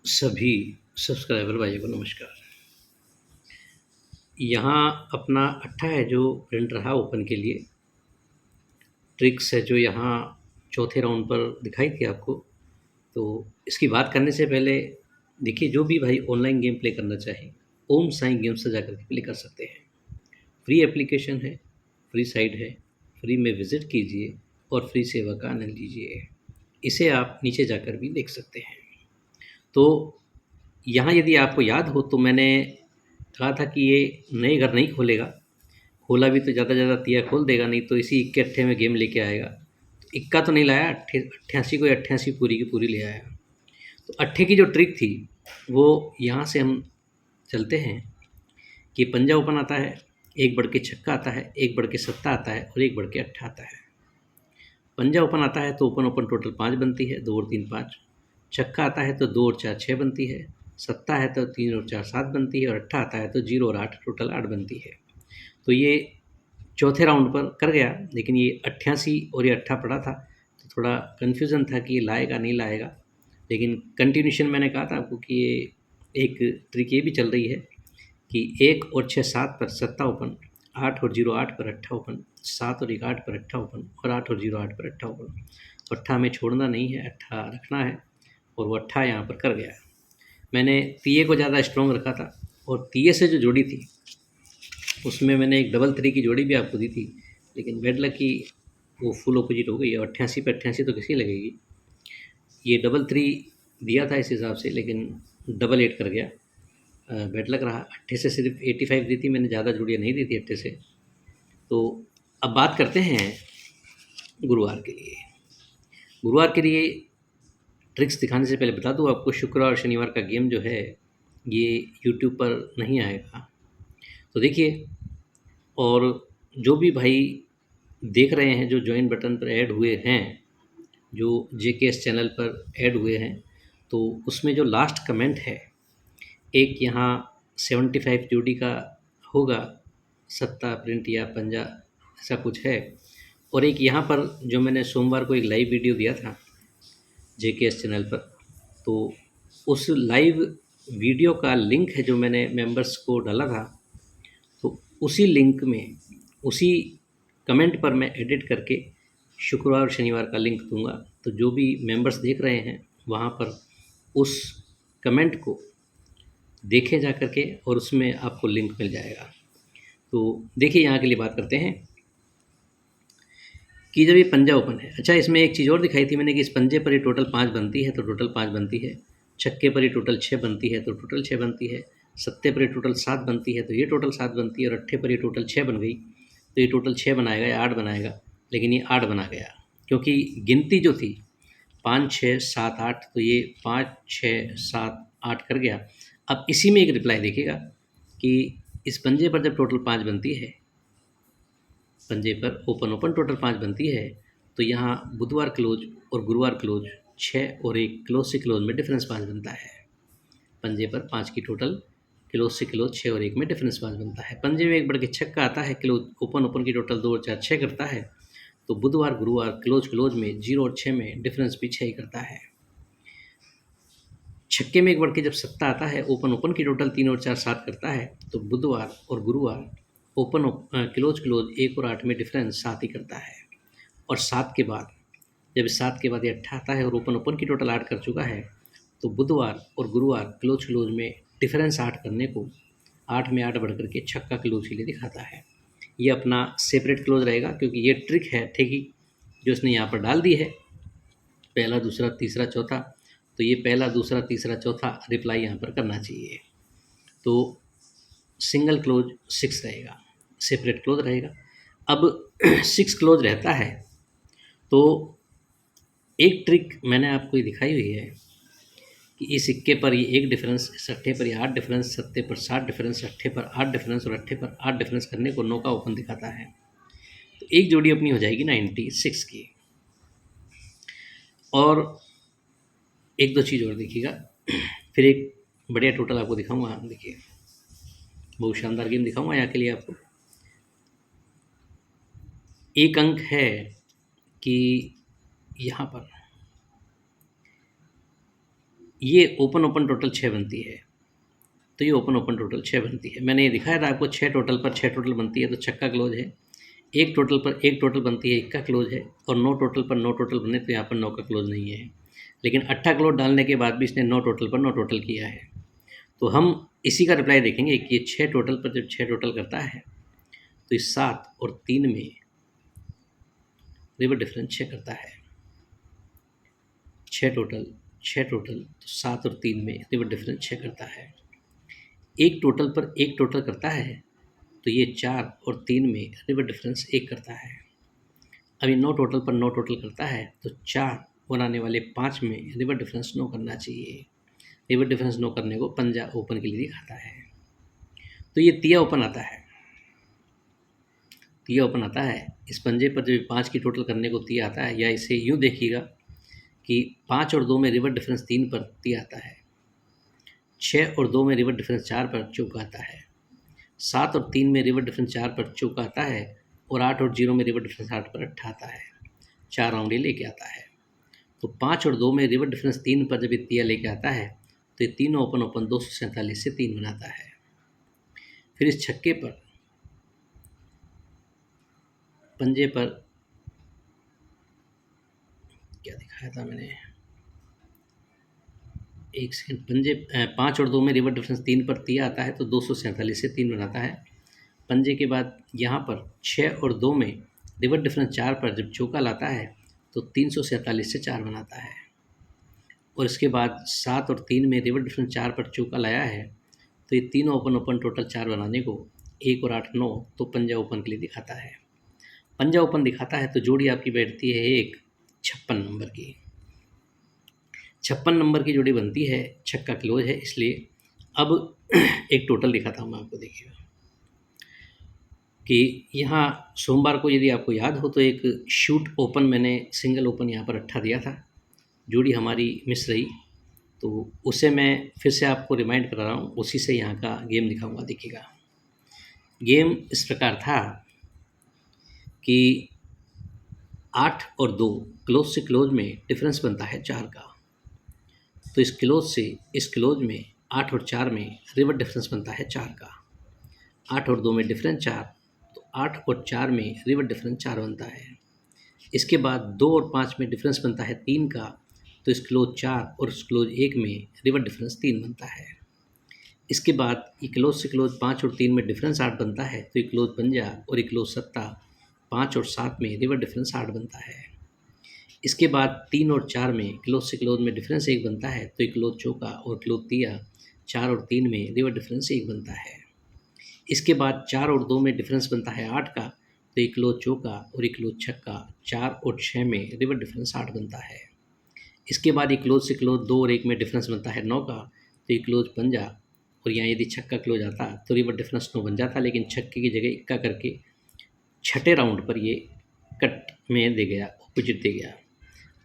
सभी सब्सक्राइबर भाइयों को नमस्कार। यहाँ अपना अट्ठा है जो प्रिंट रहा ओपन के लिए, ट्रिक्स है जो यहाँ चौथे राउंड पर दिखाई थी आपको। तो इसकी बात करने से पहले देखिए, जो भी भाई ऑनलाइन गेम प्ले करना चाहे ओम साई गेम्स से जाकर के प्ले कर सकते हैं। फ्री एप्लीकेशन है, फ्री साइट है, फ्री में विज़िट कीजिए और फ्री सेवा का आनंद लीजिए। इसे आप नीचे जाकर भी देख सकते हैं। तो यहाँ यदि आपको याद हो तो मैंने कहा था कि ये नए घर नहीं खोलेगा, खोला भी तो ज़्यादा से ज़्यादा तिया खोल देगा, नहीं तो इसी इक्के अट्ठे में गेम लेके आएगा। तो इक्का तो नहीं लाया, 88 को 88 पूरी की पूरी ले आया। तो अट्ठे की जो ट्रिक थी वो यहाँ से हम चलते हैं कि पंजा ओपन आता है, एक बढ़ के छक्का आता है, एक बढ़ के सत्ता आता है और एक बढ़ के अट्ठा आता है। पंजा ओपन आता है तो ओपन ओपन टोटल 5 बनती है, 2 और 3 5। छक्का आता है तो 2 और 4 6 बनती है, सत्ता है तो 3 और 4 7 बनती है और अट्ठा आता है तो 0 और 8 टोटल 8 बनती है। तो ये चौथे राउंड पर कर गया, लेकिन ये 88 और ये अट्ठा पड़ा था तो थोड़ा कन्फ्यूज़न था कि ये लाएगा नहीं लाएगा। लेकिन कंटिन्यूशन मैंने कहा था आपको कि ये एक ट्रिक ये भी चल रही है कि 1 और 6 7 पर सत्ता ओपन, 8 और 0 8 पर अट्ठा ओपन, 7 और 1 8 पर अट्ठा ओपन और 8 और 0 8 पर अट्ठा ओपन। तो अट्ठा हमें छोड़ना नहीं है, अट्ठा रखना है और वो अट्ठा यहाँ पर कर गया। मैंने तिये को ज़्यादा स्ट्रॉन्ग रखा था और तिये से जो जोड़ी थी उसमें मैंने एक डबल 3 की जोड़ी भी आपको दी थी, लेकिन बैड लक की वो फुल ऑपोजिट हो गई और 88 पे 88 तो किसी लगेगी। ये डबल 3 दिया था इस हिसाब से, लेकिन डबल 8 कर गया। बैड लक रहा। अट्ठे से सिर्फ 85 दी थी मैंने, ज़्यादा जोड़ियाँ नहीं दी थी अट्ठे से। तो अब बात करते हैं गुरुवार के लिए। गुरुवार के लिए ट्रिक्स दिखाने से पहले बता दूँ आपको, शुक्रवार और शनिवार का गेम जो है ये यूट्यूब पर नहीं आएगा। तो देखिए, और जो भी भाई देख रहे हैं, जो जॉइन बटन पर ऐड हुए हैं, जो जेकेएस चैनल पर ऐड हुए हैं, तो उसमें जो लास्ट कमेंट है, एक यहाँ 75 जोड़ी का होगा, सत्ता प्रिंट या पंजा ऐसा कुछ है, और एक यहाँ पर जो मैंने सोमवार को एक लाइव वीडियो दिया था जेकेएस चैनल पर, तो उस लाइव वीडियो का लिंक है जो मैंने मेंबर्स को डाला था, तो उसी लिंक में, उसी कमेंट पर मैं एडिट करके शुक्रवार और शनिवार का लिंक दूंगा। तो जो भी मेंबर्स देख रहे हैं वहाँ पर उस कमेंट को देखें जा करके और उसमें आपको लिंक मिल जाएगा। तो देखिए, यहाँ के लिए बात करते हैं कि जब ये पंजा ओपन है, अच्छा इसमें एक चीज़ और दिखाई थी मैंने कि इस पंजे पर ये टोटल 5 बनती है तो टोटल 5 बनती है, छक्के पर ये टोटल 6 बनती है तो टोटल 6 बनती है, सत्ते पर ये टोटल 7 बनती है तो ये टोटल 7 बनती है और अट्ठे पर ये टोटल 6 बन गई तो ये टोटल 6 बनाएगा या 8 बनाएगा, लेकिन ये 8 बना गया क्योंकि गिनती जो थी 5 6 7 8, तो ये 5 6 7 8 कर गया। अब इसी में एक रिप्लाई देखिएगा कि इस पंजे पर जब टोटल 5 बनती है, पंजे पर ओपन ओपन टोटल 5 बनती है, तो यहाँ बुधवार क्लोज और गुरुवार क्लोज 6 और एक क्लोज से क्लोज में डिफरेंस 5 बनता है। पंजे पर 5 की टोटल क्लोज से क्लोज 6 और एक में डिफरेंस 5 बनता है। पंजे में एक बढ़ के छक्का आता है, क्लोज ओपन ओपन की टोटल 2 और 4 6 करता है, तो बुधवार गुरुवार क्लोज क्लोज में 0 और 6 में डिफरेंस भी 6 ही करता है। छक्के में एक बढ़ के जब सत्ता आता है, ओपन ओपन की टोटल 3 और 4 7 करता है, तो बुधवार और गुरुवार ओपन क्लोज क्लोज 1 और 8 में डिफरेंस 7 ही करता है। और 7 के बाद, जब 7 के बाद ये अट्ठा आता है और ओपन ओपन की टोटल 8 कर चुका है, तो बुधवार और गुरुवार क्लोज क्लोज में डिफरेंस 8 करने को 8 में 8 बढ़ करके छक्का क्लोज के लिए दिखाता है। ये अपना सेपरेट क्लोज रहेगा क्योंकि ये ट्रिक है ठेकी जो इसने यहाँ पर डाल दी है, पहला दूसरा तीसरा चौथा, तो ये पहला दूसरा तीसरा चौथा रिप्लाई यहाँ पर करना चाहिए। तो सिंगल क्लोज 6 रहेगा, सेपरेट क्लोज रहेगा। अब 6 क्लोज रहता है तो एक ट्रिक मैंने आपको ये दिखाई हुई है कि इस सिक्के पर ये 1 डिफरेंस, इस अट्ठे पर ये 8 डिफरेंस, सत्ते पर 7 डिफरेंस, अट्ठे पर 8 डिफरेंस और अट्ठे पर 8 डिफरेंस करने को 9 का ओपन दिखाता है। तो एक जोड़ी अपनी हो जाएगी 96 की। और एक दो चीज़ और देखिएगा, फिर एक बढ़िया टोटल आपको दिखाऊंगा। देखिए, बहुत शानदार गेम दिखाऊंगा यहाँ के लिए आपको। एक अंक है कि यहाँ पर ये ओपन ओपन टोटल 6 बनती है। तो ये ओपन ओपन टोटल 6 बनती है। मैंने ये दिखाया था आपको 6 टोटल पर 6 टोटल बनती है तो छक्का क्लोज है। एक टोटल पर एक टोटल बनती है, इक्का क्लोज है। और 9 टोटल पर 9 टोटल बने तो यहाँ पर 9 का क्लोज नहीं है। लेकिन अट्ठा क्लोज डालने के बाद भी इसने 9 टोटल पर 9 टोटल किया है। तो हम इसी का रिप्लाई देखेंगे कि ये 6 टोटल पर जब 6 टोटल करता है तो इस 7 और 3 में रिवर डिफरेंस 6 करता है। 6 टोटल तो 7 और 3 में रिवर डिफरेंस 6 करता है। एक टोटल पर एक टोटल करता है तो ये 4 और 3 में रिवर डिफरेंस 1 करता है। अभी 9 टोटल पर 9 टोटल करता है तो 4 और आने वाले 5 में रिवर डिफरेंस 9 करना चाहिए। रिवर डिफरेंस 9 करने को पंजा ओपन के लिए दिखाता है। तो ये तिया ओपन आता है। तिया ओपन आता है। इस पंजे पर जब 5 की टोटल करने को तिया आता है, या इसे यूँ देखिएगा कि 5 और 2 में रिवर डिफरेंस 3 पर तिया आता है। 6 और 2 में रिवर डिफरेंस 4 पर चौका आता है। 7 और 3 में रिवर डिफरेंस 4 पर चौका आता है। और 8 और 0 में रिवर डिफरेंस 8 पर अट्ठा आता है। 4 राउंड ये लेके आता है। तो 5 और 2 में रिवर डिफरेंस 3 पर जब ये तिया लेके आता है तो ये तीनों ओपन ओपन 247 से 3 बनाता है। फिर इस छक्के पर पंजे पर क्या दिखाया था मैंने, एक सेकंड, पंजे 5 और 2 में रिवर डिफरेंस 3 पर तिया आता है तो 247 से 3 बनाता है। पंजे के बाद यहाँ पर 6 और 2 में रिवर डिफरेंस 4 पर जब चौका लाता है तो 347 से 4 बनाता है। और इसके बाद 7 और 3 में रिवर डिफरेंस 4 पर चौका लाया है तो ये तीनों ओपन ओपन टोटल 4 बनाने को 1 और 8 9 तो पंजा ओपन के लिए दिखाता है। पंजा ओपन दिखाता है तो जोड़ी आपकी बैठती है एक 56 नंबर की। 56 नंबर की जोड़ी बनती है, छक्का क्लोज है इसलिए। अब एक टोटल दिखाता हूँ मैं आपको, देखिएगा कि यहाँ सोमवार को यदि आपको याद हो तो एक शूट ओपन मैंने सिंगल ओपन यहाँ पर अट्ठा दिया था, जोड़ी हमारी मिस रही। तो उसे मैं फिर से आपको रिमाइंड करा रहा हूँ, उसी से यहाँ का गेम दिखाऊंगा। देखिएगा गेम इस प्रकार था कि 8 और 2 क्लोज से क्लोज में डिफरेंस बनता है 4 का। तो इस क्लोज से इस क्लोज में 8 और 4 में रिवर डिफरेंस बनता है 4 का। 8 और 2 में डिफरेंस 4, तो 8 और 4 में रिवर डिफरेंस 4 बनता है। इसके बाद 2 और 5 में डिफरेंस बनता है 3 का। तो इस क्लोज 4 और इस क्लोज 1 में रिवर डिफरेंस 3 बनता है। इसके बाद ये क्लोज से क्लोज 5 और 3 में डिफरेंस 8 बनता है तो ये क्लोज पंजा और ये क्लोज सत्ता 5 और 7 में रिवर डिफरेंस 8 बनता है। इसके बाद 3 और 4 में क्लोज से क्लोज में डिफरेंस 1 बनता है तो ये क्लोज चौका और क्लोज तिया 4 और 3 में रिवर डिफरेंस 1 बनता है। इसके बाद 4 और 2 में डिफरेंस बनता है 8 का, तो एक क्लोज चौका और एक क्लोज छक्का 4 और 6 में रिवर डिफरेंस 8 बनता है। इसके बाद एक क्लोज से क्लोज 2 और 1 में डिफरेंस बनता है 9 का, तो एक क्लोज पंजा और यहाँ यदि छक्का क्लोज आता तो रिवर डिफरेंस 9 बन जाता, लेकिन छक्के की जगह इक्का करके छठे राउंड पर ये कट में दे गया, ऑपोजिट दे गया।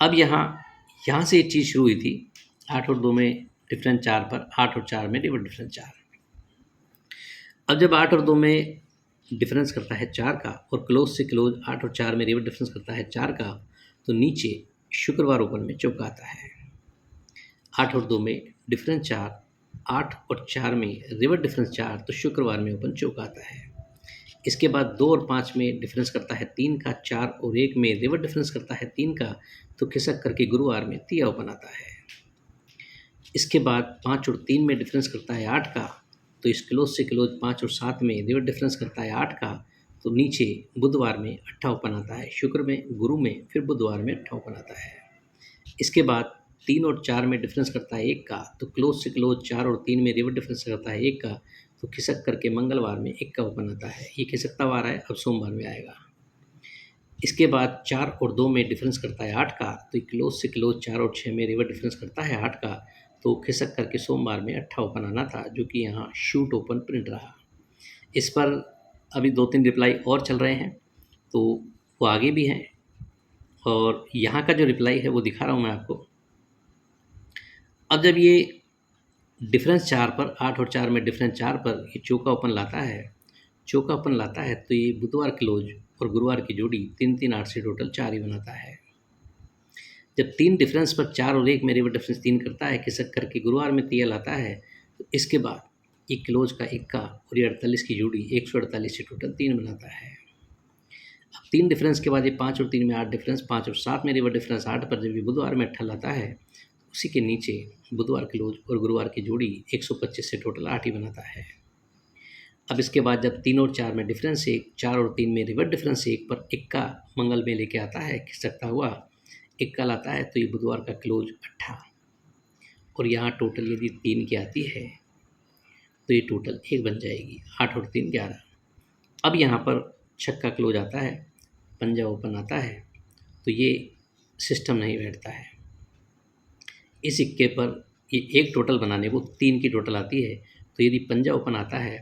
अब यहाँ से ये चीज़ शुरू हुई थी 8 और 2 में डिफरेंस 4 पर, 8 और 4 में रिवर डिफरेंस 4। अब जब 8 और 2 में डिफरेंस करता है 4 का और क्लोज से क्लोज 8 और 4 में रिवर डिफरेंस करता है 4 का, तो नीचे शुक्रवार ओपन में चौका आता है। 8 और 2 में डिफरेंस 4, 8 और 4 में रिवर डिफरेंस 4, तो शुक्रवार में ओपन चौका आता है। इसके बाद 2 और 5 में डिफरेंस करता है 3 का, 4 और 1 में रिवर डिफरेंस करता है 3 का, तो खिसक करके गुरुवार में तिया ओपन आता है। इसके बाद 5 और 3 में डिफरेंस करता है 8 का, तो इस क्लोज से क्लोज 5 और 7 में रिवर डिफरेंस करता है 8 का, तो नीचे बुधवार में अट्ठा ओपन आता है, शुक्र में, गुरु में, फिर बुधवार में अट्ठा ओपन आता है। इसके बाद 3 और 4 में डिफरेंस करता है 1 का, तो क्लोज से क्लोज 4 और 3 में रिवर डिफरेंस करता है 1 का, तो खिसक करके मंगलवार में 1 का ओपन आता है। ये खिसकता वार है, अब सोमवार में आएगा। इसके बाद 4 और 2 में डिफरेंस करता है 8 का, तो क्लोज से क्लोज 4 और 6 में रिवर डिफरेंस करता है 8 का, तो खिसक करके सोमवार में अट्ठा ओपन आना था, जो कि यहाँ शूट ओपन प्रिंट रहा। इस पर अभी 2-3 रिप्लाई और चल रहे हैं, तो वो आगे भी हैं, और यहाँ का जो रिप्लाई है वो दिखा रहा हूँ मैं आपको। अब जब ये डिफरेंस 4 पर, 8 और 4 में डिफरेंस 4 पर ये चौका ओपन लाता है, तो ये बुधवार क्लोज और गुरुवार की जोड़ी 3-3 8 से टोटल 4 ही बनाता है। जब 3 डिफरेंस पर 4 और 1 में रिवर्स डिफरेंस 3 करता है, खिसक करके गुरुवार में TL आता है, तो इसके बाद ये क्लोज का इक्का और ये 48 की जोड़ी 148 से टोटल 3 बनाता है। अब 3 डिफरेंस के बाद ये 5 और 3 में 8 डिफरेंस, 5 और 7 में रिवर्स डिफरेंस 8 पर जब ये बुधवार में 18 लाता है, उसी के नीचे बुधवार क्लोज और गुरुवार की जोड़ी 125 से टोटल 8 ही बनाता है। अब इसके बाद जब 3 और 4 में डिफरेंस 1, 4 और 3 में रिवर्स डिफरेंस 1 पर इक्का मंगल में लेके आता है, खिसकता हुआ इक्का लाता है, तो ये बुधवार का क्लोज 18 और यहाँ टोटल यदि 3 की आती है तो ये टोटल 1 बन जाएगी। 8 और 3 11। अब यहाँ पर छक्का क्लोज आता है, पंजा ओपन आता है, तो ये सिस्टम नहीं बैठता है। इस इक्के पर ये एक टोटल बनाने को 3 की टोटल आती है, तो यदि पंजा ओपन आता है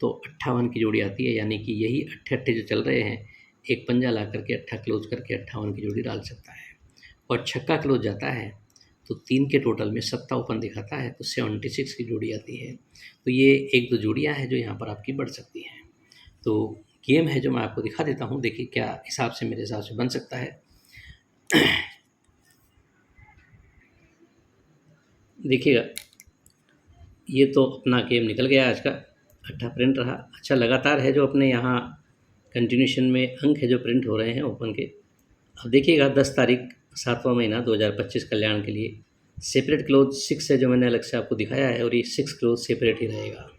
तो 58 की जोड़ी आती है, यानी कि यही अट्ठे जो चल रहे हैं, एक पंजा ला करके 8 क्लोज करके 58 की जोड़ी डाल सकता है। और छक्का क्लोज जाता है तो 3 के टोटल में 7 ओपन दिखाता है, तो 76 की जोड़ी आती है। तो ये 1-2 जोड़ियाँ हैं जो यहाँ पर आपकी बढ़ सकती हैं। तो गेम है जो मैं आपको दिखा देता हूँ, देखिए क्या हिसाब से मेरे हिसाब से बन सकता है। देखिएगा, ये तो अपना गेम निकल गया आज का, 8 प्रिंट रहा। अच्छा लगातार है जो अपने यहाँ कंटिन्यूशन में अंक है जो प्रिंट हो रहे हैं ओपन के। अब देखिएगा 10 तारीख 7वां महीना 2025 कल्याण के लिए सेपरेट क्लोज 6 है जो मैंने अलग से आपको दिखाया है, और ये 6 क्लोज सेपरेट ही रहेगा।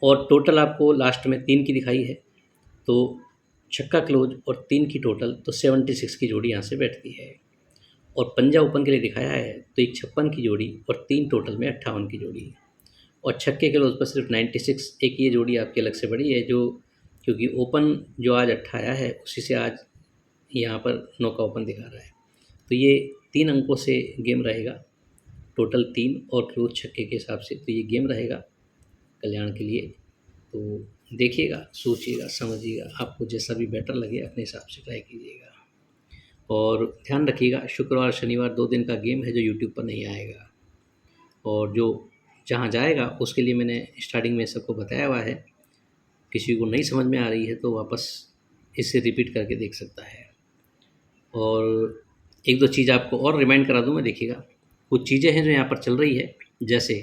और टोटल आपको लास्ट में 3 की दिखाई है, तो छक्का क्लोज और 3 की टोटल, तो 76 की जोड़ी यहाँ से बैठती है। और पंजा ओपन के लिए दिखाया है तो एक 56 की जोड़ी और 3 टोटल में 58 की जोड़ी। और छक्के के क्लोज पर सिर्फ 96 एक ये जोड़ी आपकी अलग से बड़ी है, जो क्योंकि ओपन जो आज 8 आया है उसी से आज यहाँ पर 9 का ओपन दिखा रहा है। तो ये 3 अंकों से गेम रहेगा, टोटल 3 और क्लोज छक्के के हिसाब से, तो ये गेम रहेगा कल्याण के लिए। तो देखिएगा, सोचिएगा, समझिएगा, आपको जैसा भी बेटर लगे अपने हिसाब से ट्राई कीजिएगा। और ध्यान रखिएगा, शुक्रवार शनिवार 2 दिन का गेम है जो यूट्यूब पर नहीं आएगा, और जो जहाँ जाएगा उसके लिए मैंने स्टार्टिंग में सबको बताया हुआ है। किसी को नहीं समझ में आ रही है तो वापस इसे रिपीट करके देख सकता है। और 1-2 चीज़ आपको और रिमाइंड करा दूँ मैं, देखिएगा कुछ चीज़ें हैं जो यहाँ पर चल रही है, जैसे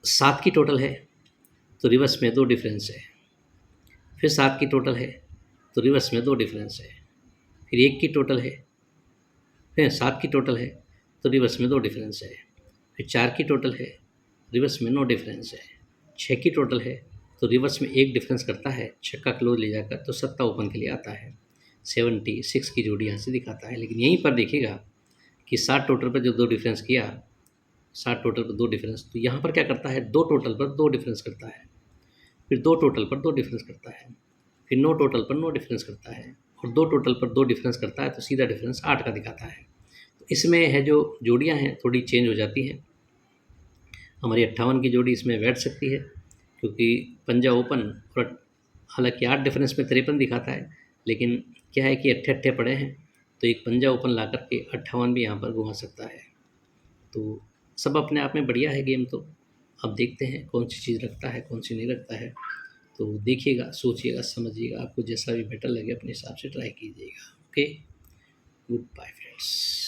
7 की टोटल है तो रिवर्स में 2 डिफरेंस है, फिर 7 की टोटल है तो रिवर्स में 2 डिफरेंस है, फिर 1 की टोटल है, फिर 7 की टोटल है तो रिवर्स में 2 डिफरेंस है, फिर 4 की टोटल है, रिवर्स में 9 डिफरेंस है, 6 की टोटल है तो रिवर्स में 1 डिफरेंस करता है, छक्का क्लोज ले जाकर तो 7 ओपन के लिए आता है। 76 की जोड़ी यहाँ से दिखाता है। लेकिन यहीं पर देखिएगा कि 7 टोटल पर जो 2 डिफरेंस किया, 7 टोटल पर 2 डिफरेंस, तो यहाँ पर क्या करता है, 2 टोटल पर 2 डिफरेंस करता है, फिर 2 टोटल पर 2 डिफरेंस करता है, फिर 9 टोटल पर 9 डिफरेंस करता है, और 2 टोटल पर 2 डिफरेंस करता है, तो सीधा डिफरेंस 8 का दिखाता है। तो इसमें है जो जोड़ियाँ हैं थोड़ी चेंज हो जाती हैं। हमारी 58 की जोड़ी इसमें बैठ सकती है, क्योंकि पंजा ओपन, और हालांकि 8 डिफरेंस में 53 दिखाता है, लेकिन क्या है कि अट्ठे पड़े हैं, तो एक पंजा ओपन ला करके 58 भी यहाँ पर घुमा सकता है। तो सब अपने आप में बढ़िया है गेम। तो अब देखते हैं कौन सी चीज़ रखता है, कौन सी नहीं रखता है। तो देखिएगा, सोचिएगा, समझिएगा, आपको जैसा भी बेटर लगे अपने हिसाब से ट्राई कीजिएगा। Okay, goodbye friends.